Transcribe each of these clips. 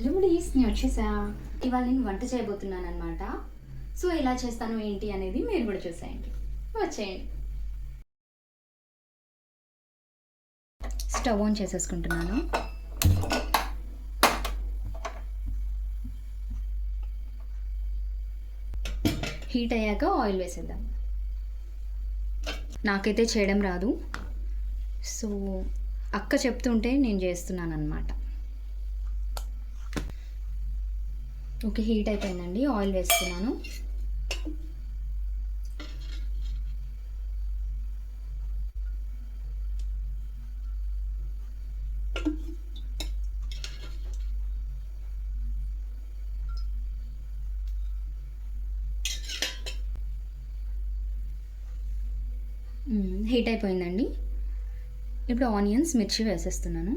Hello please, నేను వచ్చేసా. ఇవాళ నేను వంట చేయబోతున్నాను అనమాట. సో ఎలా చేస్తాను ఏంటి అనేది మీరు కూడా చూసేయండి. వచ్చేయండి. స్టవ్ ఆన్ చేసేసుకుంటున్నాను. హీట్ అయ్యాక ఆయిల్ వేసేద్దాం. నాకైతే చేయడం రాదు, సో అక్క చెప్తుంటే నేను చేస్తున్నాను అనమాట. ఓకే, హీట్ అయిపోయిందండి. ఆయిల్ వేస్తున్నాను. హీట్ అయిపోయిందండి. ఇప్పుడు ఆనియన్స్, మిర్చి వేసేస్తున్నాను.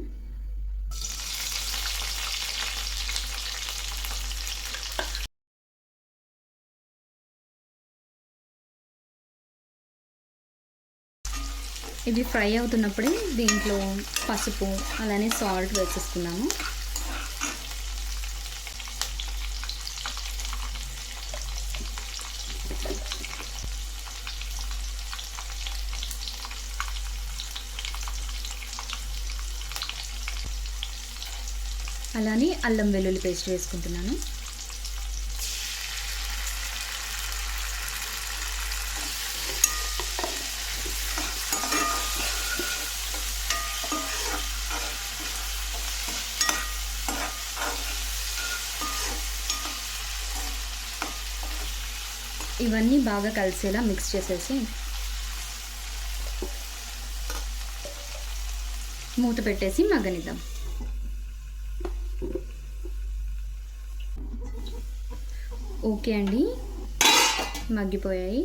ఇవి ఫ్రై అవుతున్నప్పుడే దీంట్లో పసుపు అలానే సాల్ట్ వేసేస్తున్నాము. అలానే అల్లం వెల్లుల్లి పేస్ట్ వేసుకుంటున్నాను. ఇవన్నీ బాగా కలిసేలా మిక్స్ చేసేసి మూత పెట్టేసి మగ్గనిద్దాం. ఓకే అండి, మగ్గిపోయాయి.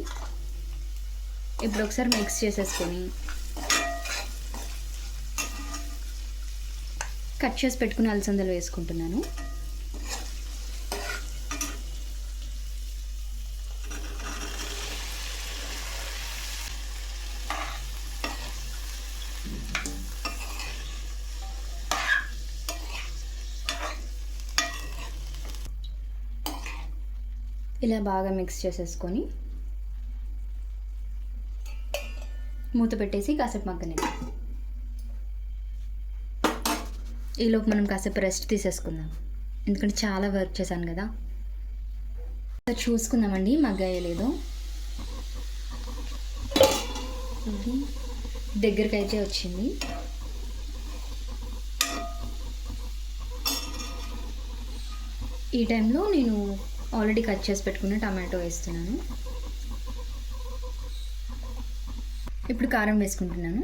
ఇప్పుడు ఒకసారి మిక్స్ చేసేసుకొని కట్ చేసి పెట్టుకుని అలసందలు వేసుకుంటున్నాను. ఇలా బాగా మిక్స్ చేసేసుకొని మూత పెట్టేసి కాసేపు మగ్గనిద్దాం. ఈలోపు మనం కాసేపు రెస్ట్ తీసేసుకుందాం, ఎందుకంటే చాలా వర్క్ చేశాను కదా. చూసుకుందామండి మగ్గాయలేదో. దగ్గరికి అయితే వచ్చింది. ఈ టైంలో నేను ఆల్రెడీ కట్ చేసి పెట్టుకున్న టమాటో వేస్తున్నాను. ఇప్పుడు కారం వేసుకుంటున్నాను.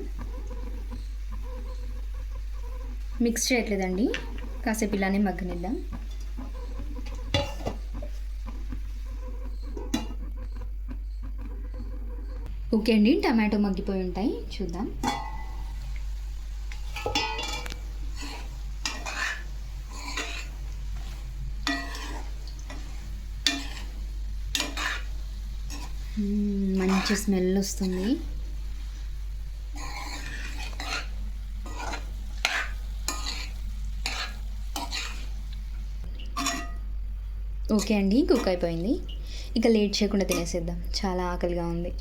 మిక్స్ చేయట్లేదండి, కాసేపు ఇలానే మగ్గనిద్దాం. ఓకే అండి, టమాటో మగ్గిపోయి ఉంటాయి, చూద్దాం. మంచి స్మెల్ వస్తుంది. ఓకే అండి, కుక్ అయిపోయింది. ఇక లేట్ చేయకుండా తినేసేద్దాం, చాలా ఆకలిగా ఉంది.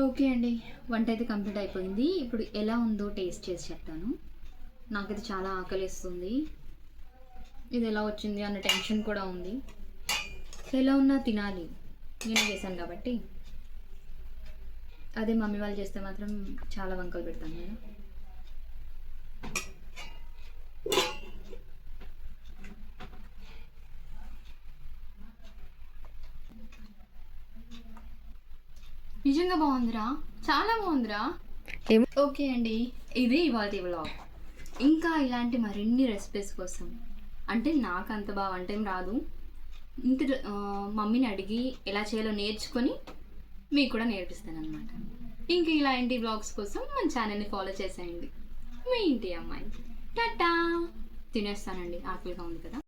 ఓకే అండి, వంట అయితే కంప్లీట్ అయిపోయింది. ఇప్పుడు ఎలా ఉందో టేస్ట్ చేసి చెప్తాను. నాకైతే చాలా ఆకలిస్తుంది. ఇది ఎలా వచ్చింది అన్న టెన్షన్ కూడా ఉంది. ఎలా ఉన్నా తినాలి, నేను చేశాను కాబట్టి. అదే మమ్మీ వాళ్ళు చేస్తే మాత్రం చాలా వంకలు పెడతాను నేను. నిజంగా బాగుందిరా, చాలా బాగుందిరా. ఓకే అండి, ఇది ఇవాళ వ్లాగ్. ఇంకా ఇలాంటి మరిన్ని రెసిపీస్ కోసం, అంటే నాకు అంత బాగా వంట ఏం రాదు, ఇంటి మమ్మీని అడిగి ఎలా చేయాలో నేర్చుకొని మీకు కూడా నేర్పిస్తాను అనమాట. ఇంకా ఇలాంటి వ్లాగ్స్ కోసం మన ఛానల్ని ఫాలో చేసేయండి. మీ ఇంటి అమ్మాయి. టాటా. తినేస్తానండి, ఆకలిగా ఉంది కదా.